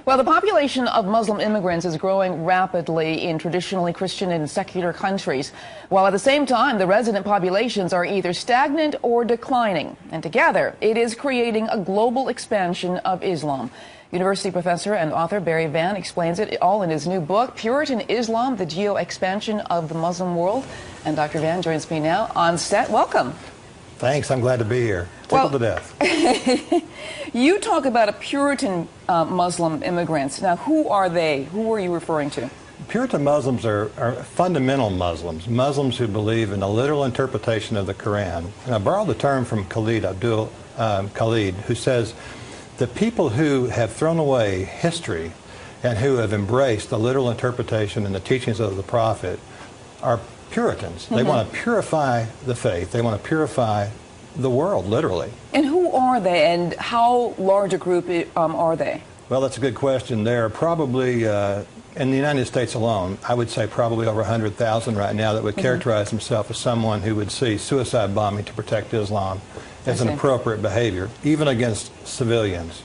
Well, the population of Muslim immigrants is growing rapidly in traditionally Christian and secular countries, while at the same time, the resident populations are either stagnant or declining. And together, it is creating a global expansion of Islam. University professor and author Barry Van explains it all in his new book, Puritan Islam, the Geo-Expansion of the Muslim World. And Dr. Van joins me now on set. Welcome. Thanks. I'm glad to be here. Tickled to death. You talk about a Puritan Muslim immigrants. Now, who are they? Who are you referring to? Puritan Muslims are fundamental Muslims, Muslims who believe in a literal interpretation of the Quran. And I borrowed the term from Khalid Abdul Khalid, who says the people who have thrown away history and who have embraced the literal interpretation and the teachings of the Prophet are Puritans. They want to purify the faith. They want to purify the world, literally. And who are they, and how large a group are they? Well, that's a good question. They're probably, in the United States alone, I would say probably over 100,000 right now that would characterize himself as someone who would see suicide bombing to protect Islam as an appropriate behavior, even against civilians.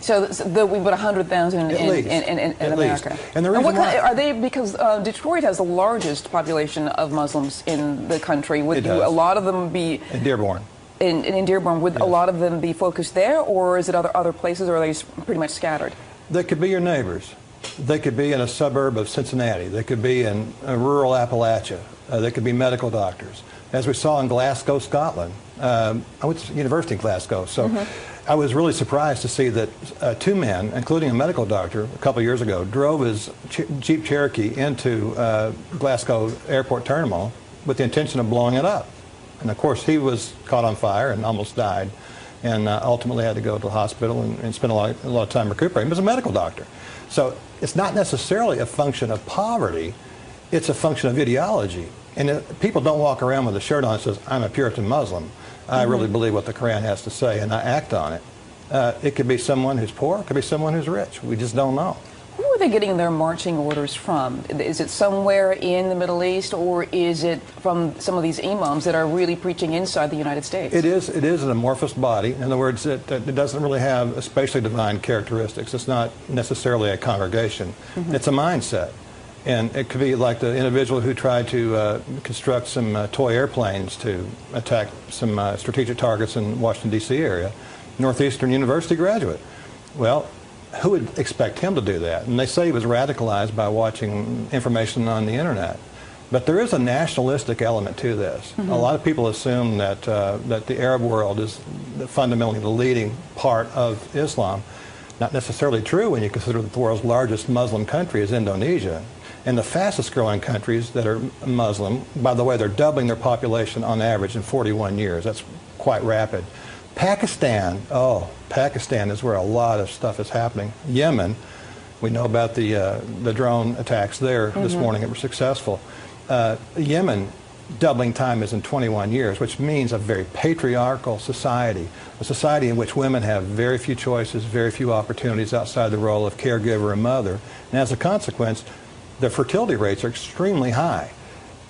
So we've got 100,000 in America. And the reason why are they, because Detroit has the largest population of Muslims in the country. Would a lot of them be in Dearborn? In Dearborn, would a lot of them be focused there, or is it other places, or are they pretty much scattered? They could be your neighbors. They could be in a suburb of Cincinnati. They could be in rural Appalachia. They could be medical doctors, as we saw in Glasgow, Scotland. I went to University in Glasgow, so. I was really surprised to see that two men, including a medical doctor, a couple of years ago, drove his Jeep Cherokee into Glasgow Airport Terminal with the intention of blowing it up. And of course, he was caught on fire and almost died, and ultimately had to go to the hospital and spend a lot of time recuperating. He was a medical doctor. So it's not necessarily a function of poverty, it's a function of ideology. And people don't walk around with a shirt on that says, I'm a Puritan Muslim. I really believe what the Quran has to say, and I act on it. It could be someone who's poor, it could be someone who's rich. We just don't know. Who are they getting their marching orders from? Is it somewhere in the Middle East, or is it from some of these imams that are really preaching inside the United States? It is an amorphous body. In other words, it doesn't really have especially divine characteristics. It's not necessarily a congregation. It's a mindset. And it could be like the individual who tried to construct some toy airplanes to attack some strategic targets in Washington, D.C. area, Northeastern University graduate. Well, who would expect him to do that? And they say he was radicalized by watching information on the internet. But there is a nationalistic element to this. A lot of people assume that, that the Arab world is fundamentally the leading part of Islam. Not necessarily true when you consider that the world's largest Muslim country is Indonesia. And the fastest growing countries that are Muslim, by the way, they're doubling their population on average in 41 years. That's quite rapid. Pakistan, Pakistan is where a lot of stuff is happening. Yemen, we know about the drone attacks there this morning that were successful. Yemen, doubling time is in 21 years, which means a very patriarchal society, a society in which women have very few choices, very few opportunities outside the role of caregiver and mother. And as a consequence, their fertility rates are extremely high.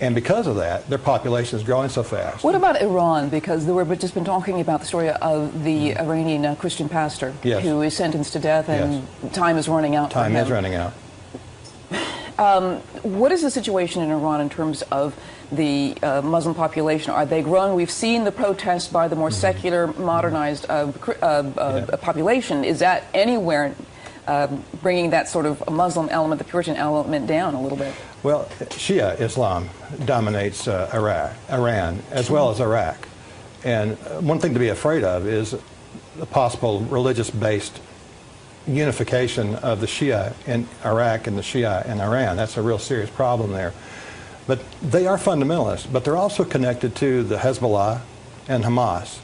And because of that, their population is growing so fast. What about Iran? Because we've just been talking about the story of the Iranian Christian pastor who is sentenced to death, and time is running out. Time is running out. What is the situation in Iran in terms of the Muslim population? Are they growing? We've seen the protests by the more secular, modernized population. Is that anywhere bringing that sort of Muslim element, the Puritan element, down a little bit? Well, Shia Islam dominates Iran, as well as Iraq. And one thing to be afraid of is the possible religious-based unification of the Shia in Iraq and the Shia in Iran. That's a real serious problem there. But they are fundamentalists, but they're also connected to the Hezbollah and Hamas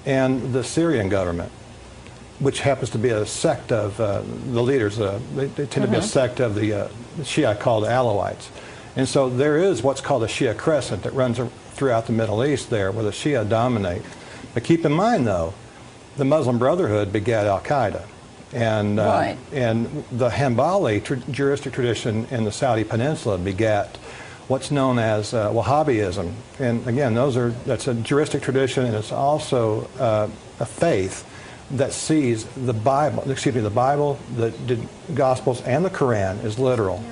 and the Syrian government, which happens to be a sect of the leaders. They tend to be a sect of the Shia called Alawites. And so there is what's called a Shia crescent that runs throughout the Middle East there, where the Shia dominate. But keep in mind, though, the Muslim Brotherhood begat Al-Qaeda. And, and the Hanbali juristic tradition in the Saudi Peninsula begat what's known as Wahhabism. And again, that's a juristic tradition, and it's also a faith that sees the Bible, the Gospels, and the Quran as literal.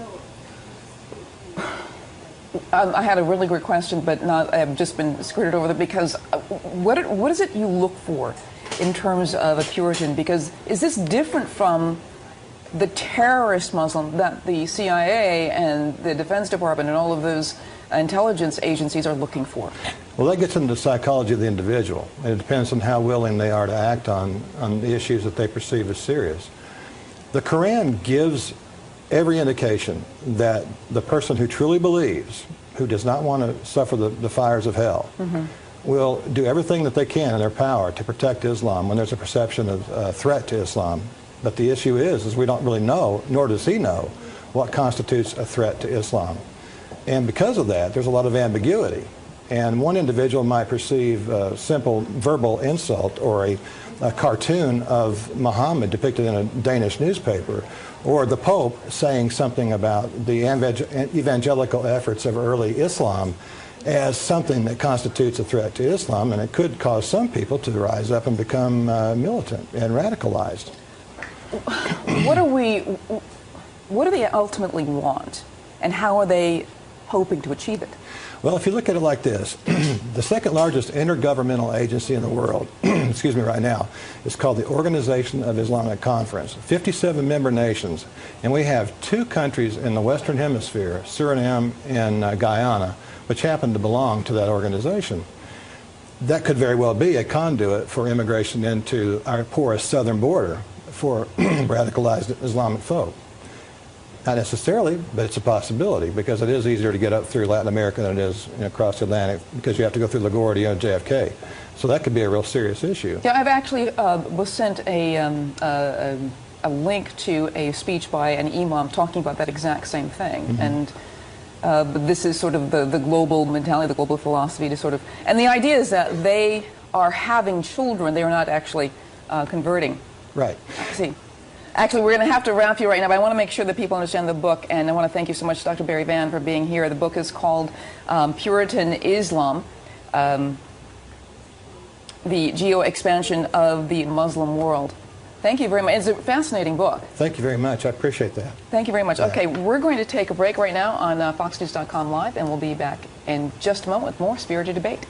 I had a really great question, but I've just been skirted over it because what is it you look for in terms of a Puritan? Because is this different from the terrorist Muslim that the CIA and the Defense Department and all of those intelligence agencies are looking for? Well, that gets into the psychology of the individual. It depends on how willing they are to act on the issues that they perceive as serious. The Quran gives every indication that the person who truly believes, who does not want to suffer the fires of hell, will do everything that they can in their power to protect Islam when there's a perception of threat to Islam. But the issue is we don't really know, nor does he know, what constitutes a threat to Islam. And because of that, there's a lot of ambiguity. And one individual might perceive a simple verbal insult or a cartoon of Muhammad depicted in a Danish newspaper, or the Pope saying something about the evangelical efforts of early Islam as something that constitutes a threat to Islam, and it could cause some people to rise up and become militant and radicalized. What do they ultimately want, and how are they hoping to achieve it? Well, if you look at it like this, the second largest intergovernmental agency in the world, excuse me, right now, is called the Organization of Islamic Conference. 57 member nations, and we have 2 countries in the Western Hemisphere, Suriname and Guyana, which happen to belong to that organization. That could very well be a conduit for immigration into our porous southern border for radicalized Islamic folk. Not necessarily, but it's a possibility, because it is easier to get up through Latin America than it is across the Atlantic, because you have to go through LaGuardia and JFK. So that could be a real serious issue. Yeah, I've actually was sent a link to a speech by an imam talking about that exact same thing. And but this is sort of the global mentality, the global philosophy to sort of, and the idea is that they are having children, they are not actually converting. Right. See. Actually, we're going to have to wrap you right now, but I want to make sure that people understand the book, and I want to thank you so much, Dr. Barry Vann, for being here. The book is called Puritan Islam, the Geo-Expansion of the Muslim World. Thank you very much. It's a fascinating book. Thank you very much. I appreciate that. Thank you very much. Okay, we're going to take a break right now on FoxNews.com Live, and we'll be back in just a moment with more Spirited Debate.